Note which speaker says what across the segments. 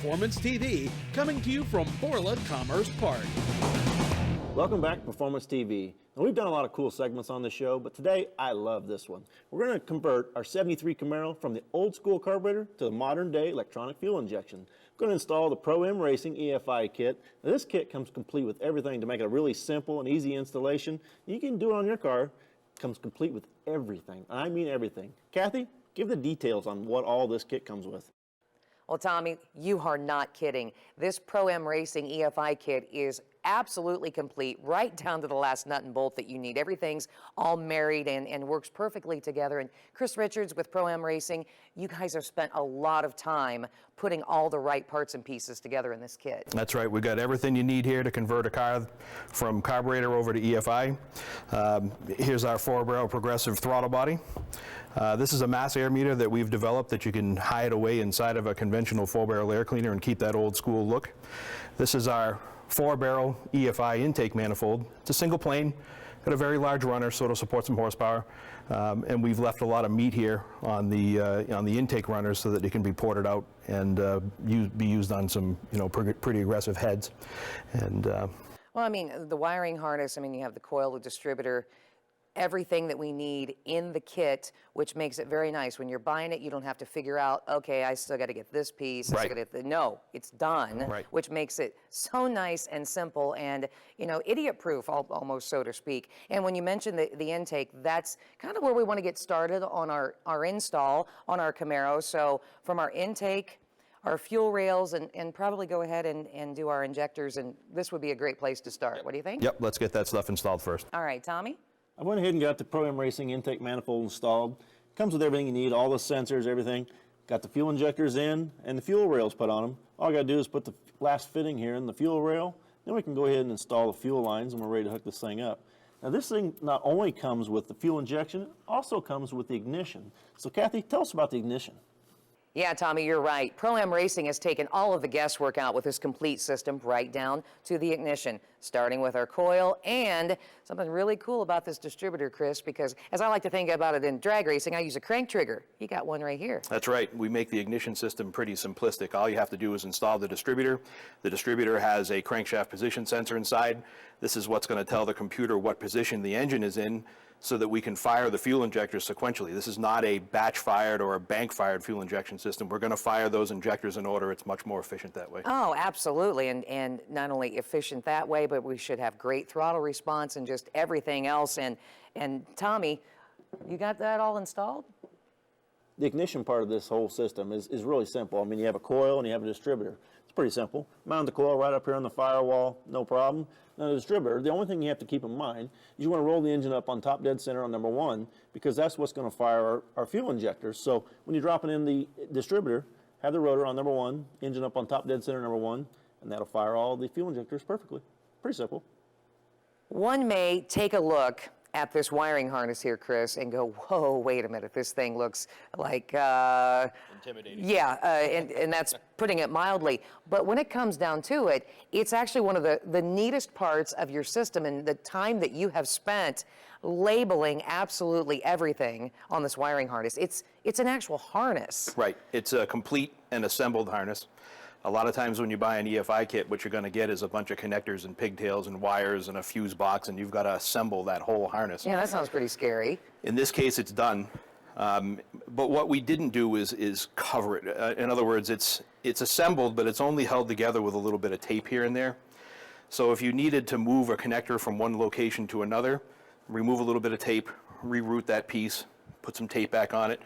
Speaker 1: Performance TV, coming to you from Borla Commerce Park.
Speaker 2: Welcome back to Performance TV. Now, we've done a lot of cool segments on the show, but today I love this one. We're going to convert our 73 Camaro from the old school carburetor to the modern day electronic fuel injection. We're going to install the Pro-M Racing EFI kit. Now, this kit comes complete with everything to make it a really simple and easy installation. You can do it on your car. It comes complete with everything. I mean everything. Kathy, give the details on what all this kit comes with.
Speaker 3: Well, Tommy, you are not kidding. This Pro-M Racing EFI kit is absolutely complete, right down to the last nut and bolt that you need. Everything's all married and works perfectly together. And Chris Richards with Pro-M Racing, you guys have spent a lot of time putting all the right parts and pieces together in this kit.
Speaker 4: That's right. We've got everything you need here to convert a car from carburetor over to EFI. Here's our 4-barrel progressive throttle body. This is a mass air meter that we've developed that you can hide away inside of a conventional 4-barrel air cleaner and keep that old school look. This is our 4-barrel EFI intake manifold. It's a single plane, got a very large runner, so it'll support some horsepower. And we've left a lot of meat here on the intake runners so that it can be ported out and be used on some, pretty aggressive heads. And
Speaker 3: well, I mean, the wiring harness, I mean, you have the coil, the distributor, everything that we need in the kit, which makes it very nice. When you're buying it, you don't have to figure out, okay, I still got to get this piece.
Speaker 4: Right.
Speaker 3: No, it's done,
Speaker 4: right.
Speaker 3: Which makes it so nice and simple and, idiot-proof, almost, so to speak. And when you mention the intake, that's kind of where we want to get started on our install on our Camaro. So from our intake, our fuel rails, and probably go ahead and do our injectors, and this would be a great place to start. What do you think?
Speaker 4: Yep, let's get that stuff installed first.
Speaker 3: All right, Tommy?
Speaker 2: I went ahead and got the Pro-M Racing intake manifold installed. Comes with everything you need, all the sensors, everything. Got the fuel injectors in and the fuel rails put on them. All I got to do is put the last fitting here in the fuel rail. Then we can go ahead and install the fuel lines and we're ready to hook this thing up. Now this thing not only comes with the fuel injection, it also comes with the ignition. So Kathy, tell us about the ignition.
Speaker 3: Yeah, Tommy, you're right. Pro-M Racing has taken all of the guesswork out with this complete system right down to the ignition, starting with our coil and something really cool about this distributor, Chris, because as I like to think about it in drag racing, I use a crank trigger. You got one right here.
Speaker 4: That's right. We make the ignition system pretty simplistic. All you have to do is install the distributor. The distributor has a crankshaft position sensor inside. This is what's going to tell the computer what position the engine is in, so that we can fire the fuel injectors sequentially. This is not a batch-fired or a bank-fired fuel injection system. We're going to fire those injectors in order. It's much more efficient that way.
Speaker 3: Oh, absolutely, and not only efficient that way, but we should have great throttle response and just everything else. And Tommy, you got that all installed?
Speaker 2: The ignition part of this whole system is really simple. I mean, you have a coil and you have a distributor. It's pretty simple. Mount the coil right up here on the firewall, no problem. Now the distributor, the only thing you have to keep in mind is you want to roll the engine up on top dead center on number 1, because that's what's going to fire our fuel injectors. So when you're dropping in the distributor, have the rotor on number 1, engine up on top dead center number 1, and that'll fire all the fuel injectors perfectly. Pretty simple.
Speaker 3: One may take a look at this wiring harness here, Chris, and go, whoa, wait a minute, this thing looks like...
Speaker 4: Intimidating.
Speaker 3: Yeah, and that's putting it mildly. But when it comes down to it, it's actually one of the neatest parts of your system, and the time that you have spent labeling absolutely everything on this wiring harness. It's an actual harness.
Speaker 4: Right. It's a complete and assembled harness. A lot of times when you buy an EFI kit, what you're going to get is a bunch of connectors and pigtails and wires and a fuse box, and you've got to assemble that whole harness.
Speaker 3: Yeah, that sounds pretty scary.
Speaker 4: In this case, it's done. But what we didn't do is cover it. In other words, it's assembled, but it's only held together with a little bit of tape here and there. So if you needed to move a connector from one location to another, remove a little bit of tape, reroute that piece, put some tape back on it.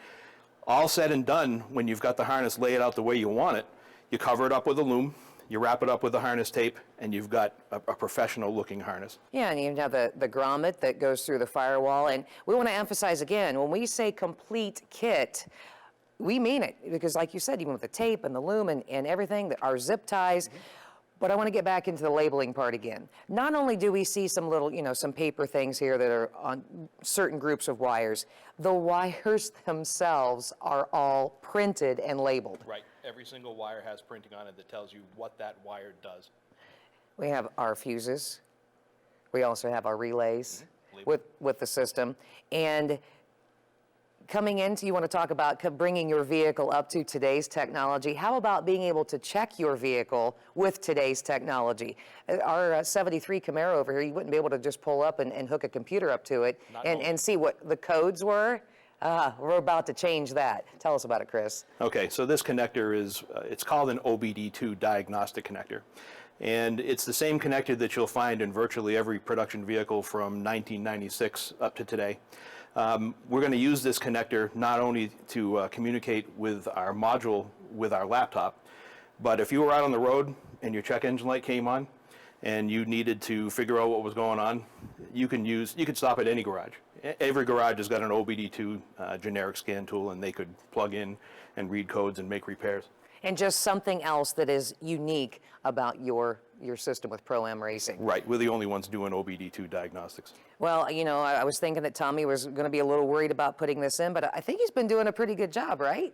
Speaker 4: All said and done, when you've got the harness laid out the way you want it, you cover it up with a loom, you wrap it up with the harness tape, and you've got a professional-looking harness. Yeah,
Speaker 3: and you have the grommet that goes through the firewall. And we want to emphasize again, when we say complete kit, we mean it. Because like you said, even with the tape and the loom and everything, our zip ties. Mm-hmm. But I want to get back into the labeling part again. Not only do we see some little, some paper things here that are on certain groups of wires, the wires themselves are all printed and labeled.
Speaker 4: Right. Every single wire has printing on it that tells you what that wire does.
Speaker 3: We have our fuses. We also have our relays with the system. And coming into, you want to talk about bringing your vehicle up to today's technology. How about being able to check your vehicle with today's technology? Our 73 Camaro over here, you wouldn't be able to just pull up and hook a computer up to it and see what the codes were. We're about to change that. Tell us about it, Chris.
Speaker 4: Okay, so this connector is, it's called an OBD2 diagnostic connector. And it's the same connector that you'll find in virtually every production vehicle from 1996 up to today. We're going to use this connector not only to communicate with our module with our laptop, but if you were out on the road and your check engine light came on and you needed to figure out what was going on, you could stop at any garage. Every garage has got an OBD2 generic scan tool, and they could plug in and read codes and make repairs.
Speaker 3: And just something else that is unique about your system with Pro-Am Racing.
Speaker 4: Right, we're the only ones doing OBD2 diagnostics.
Speaker 3: Well, you know, I was thinking that Tommy was going to be a little worried about putting this in, but I think he's been doing a pretty good job, right?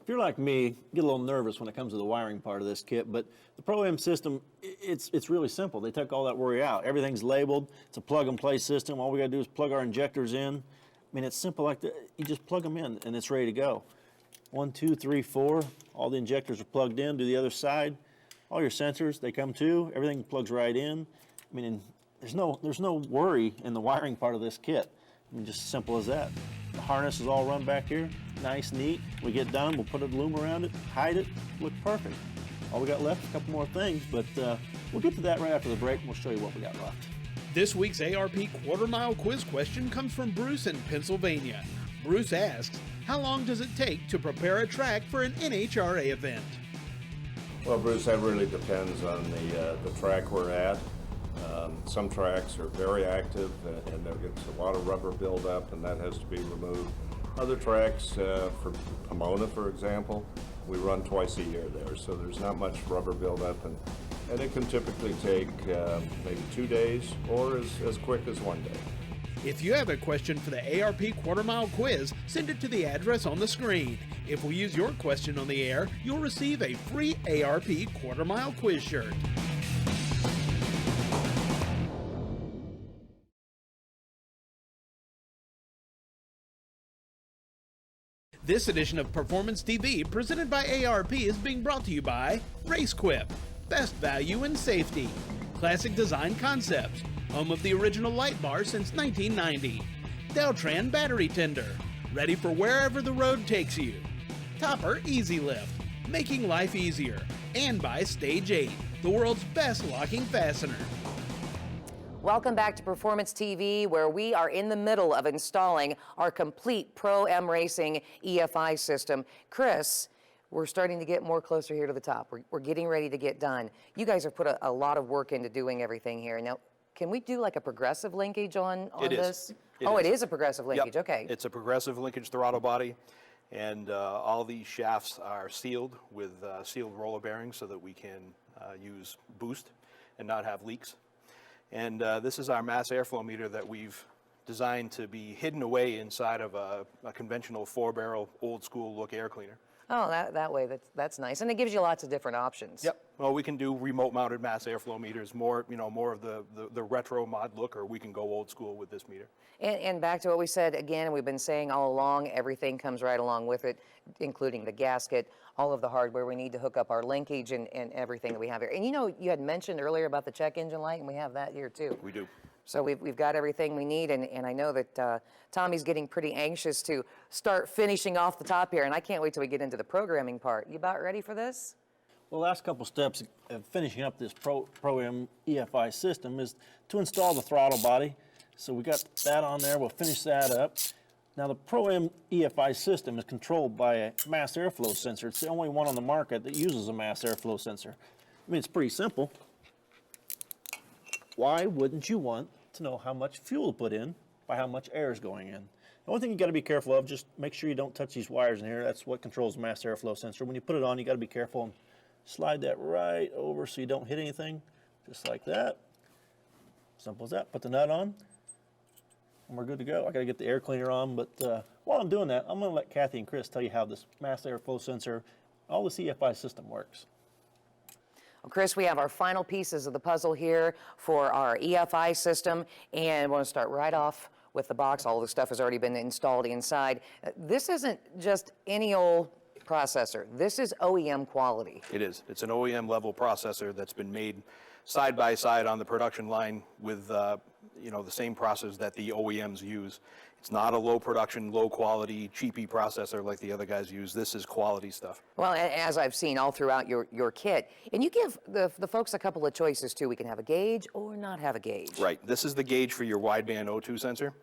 Speaker 2: If you're like me, you get a little nervous when it comes to the wiring part of this kit, but the Pro-Am system, it's really simple. They took all that worry out. Everything's labeled. It's a plug-and-play system. All we got to do is plug our injectors in. I mean, it's simple like that. You just plug them in, and it's ready to go. 1, 2, 3, 4. All the injectors are plugged in. Do the other side. All your sensors, they come too. Everything plugs right in. I mean, there's no worry in the wiring part of this kit. I mean, just simple as that. The harness is all run back here, nice, neat. We get done, we'll put a loom around it, hide it, look perfect. All we got left is a couple more things, but we'll get to that right after the break, and we'll show you what we got left.
Speaker 1: This week's ARP quarter-mile quiz question comes from Bruce in Pennsylvania. Bruce asks, how long does it take to prepare a track for an NHRA event?
Speaker 5: Well, Bruce, that really depends on the track we're at. Some tracks are very active and there gets a lot of rubber buildup, and that has to be removed. Other tracks, for Pomona, for example, we run twice a year there, so there's not much rubber buildup, and it can typically take maybe 2 days or as quick as 1 day.
Speaker 1: If you have a question for the ARP quarter-mile quiz, send it to the address on the screen. If we use your question on the air, you'll receive a free ARP quarter-mile quiz shirt. This edition of Performance TV, presented by ARP, is being brought to you by RaceQuip, best value in safety, Classic Design Concepts, home of the original light bar since 1990, Deltran Battery Tender, ready for wherever the road takes you, Topper Easy Lift, making life easier, and by Stage 8, the world's best locking fastener.
Speaker 3: Welcome back to Performance TV, where we are in the middle of installing our complete Pro-Am Racing EFI system. Chris, we're starting to get more closer here to the top. We're getting ready to get done. You guys have put a lot of work into doing everything here. Now, can we do like a progressive linkage on this? It is a progressive linkage,
Speaker 4: Yep.
Speaker 3: okay.
Speaker 4: It's a progressive linkage throttle body, and all these shafts are sealed with sealed roller bearings so that we can use boost and not have leaks. And this is our mass airflow meter that we've designed to be hidden away inside of a conventional 4-barrel old school look air cleaner.
Speaker 3: Oh, that way, that's nice. And it gives you lots of different options.
Speaker 4: Yep. Well, we can do remote mounted mass airflow meters, more of the retro mod look, or we can go old school with this meter.
Speaker 3: And back to what we said again, and we've been saying all along, everything comes right along with it, including the gasket, all of the hardware we need to hook up our linkage and everything that we have here. And you know, you had mentioned earlier about the check engine light, and we have that here too.
Speaker 4: We do.
Speaker 3: So we've got everything we need, and I know that Tommy's getting pretty anxious to start finishing off the top here, and I can't wait till we get into the programming part. You about ready for this?
Speaker 2: Well, the last couple steps of finishing up this Pro-Am EFI system is to install the throttle body. So we got that on there, we'll finish that up. Now the Pro-Am EFI system is controlled by a mass airflow sensor. It's the only one on the market that uses a mass airflow sensor. I mean, it's pretty simple. Why wouldn't you want to know how much fuel to put in by how much air is going in? The only thing you got to be careful of, just make sure you don't touch these wires in here. That's what controls the mass airflow sensor. When you put it on, you got to be careful and slide that right over so you don't hit anything, just like that. Simple as that. Put the nut on, and we're good to go. I got to get the air cleaner on, but while I'm doing that, I'm going to let Kathy and Chris tell you how this mass airflow sensor, all this EFI system works.
Speaker 3: Well, Chris, we have our final pieces of the puzzle here for our EFI system, and we're going to start right off with the box. All the stuff has already been installed inside. This isn't just any old processor. This is OEM quality.
Speaker 4: It is. It's an OEM level processor that's been made side by side on the production line with the same process that the OEMs use. It's not a low production, low quality, cheapy processor like the other guys use. This is quality stuff.
Speaker 3: Well, as I've seen all throughout your kit, and you give the folks a couple of choices too. We can have a gauge or not have a gauge.
Speaker 4: Right. This is the gauge for your wideband O2 sensor.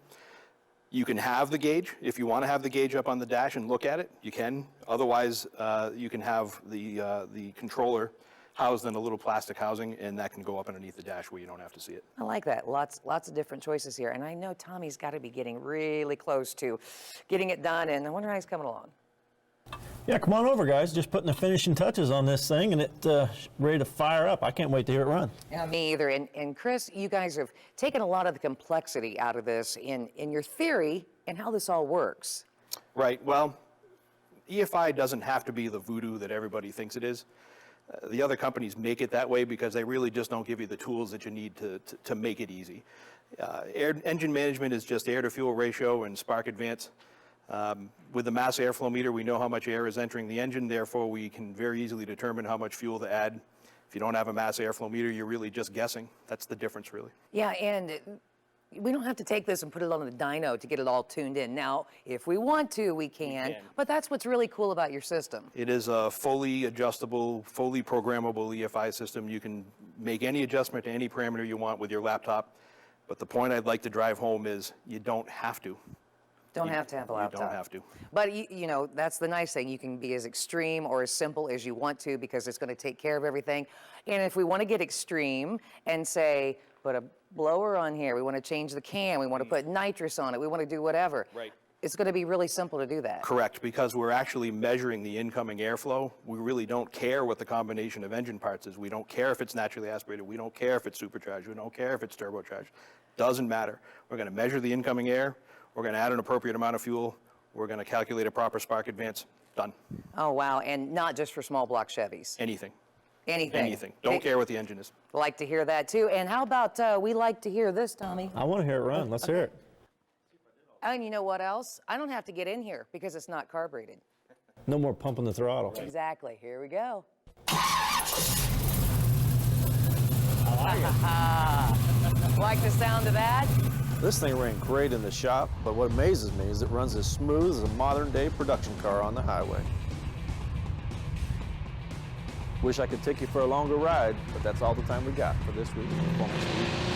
Speaker 4: You can have the gauge. If you want to have the gauge up on the dash and look at it, you can. Otherwise, you can have the controller housed in a little plastic housing, and that can go up underneath the dash where you don't have to see it.
Speaker 3: I like that. Lots of different choices here. And I know Tommy's got to be getting really close to getting it done, and I wonder how he's coming along.
Speaker 2: Yeah, come on over, guys. Just putting the finishing touches on this thing, and it's ready to fire up. I can't wait to hear it run.
Speaker 3: Yeah, me either. And Chris, you guys have taken a lot of the complexity out of this in your theory and how this all works.
Speaker 4: Right. Well, EFI doesn't have to be the voodoo that everybody thinks it is. The other companies make it that way because they really just don't give you the tools that you need to make it easy. Engine management is just air to fuel ratio and spark advance. With the mass airflow meter, we know how much air is entering the engine, therefore we can very easily determine how much fuel to add. If you don't have a mass airflow meter, you're really just guessing. That's the difference, really.
Speaker 3: Yeah, and we don't have to take this and put it on the dyno to get it all tuned in. Now, if we want to, we can, but that's what's really cool about your system.
Speaker 4: It is a fully adjustable, fully programmable EFI system. You can make any adjustment to any parameter you want with your laptop, but the point I'd like to drive home is you don't have to.
Speaker 3: Don't have to have a laptop.
Speaker 4: You don't have to.
Speaker 3: But, you know, that's the nice thing. You can be as extreme or as simple as you want to because it's going to take care of everything. And if we want to get extreme and say, put a blower on here, we want to change the can, we want to put nitrous on it, we want to do whatever.
Speaker 4: Right.
Speaker 3: It's going to be really simple to do that.
Speaker 4: Correct, because we're actually measuring the incoming airflow. We really don't care what the combination of engine parts is. We don't care if it's naturally aspirated. We don't care if it's supercharged. We don't care if it's turbocharged. Doesn't matter. We're going to measure the incoming air. We're going to add an appropriate amount of fuel. We're going to calculate a proper spark advance. Done.
Speaker 3: Oh, wow. And not just for small block Chevys.
Speaker 4: Anything.
Speaker 3: Anything.
Speaker 4: Anything. Don't care what the engine is.
Speaker 3: Like to hear that too. And how about we like to hear this, Tommy?
Speaker 2: I want to hear it run. Let's hear it.
Speaker 3: And you know what else? I don't have to get in here because it's not carbureted.
Speaker 2: No more pumping the throttle.
Speaker 3: Exactly. Here we go. Like the sound of that?
Speaker 2: This thing ran great in the shop, but what amazes me is it runs as smooth as a modern-day production car on the highway. Wish I could take you for a longer ride, but that's all the time we got for this week's Performance TV.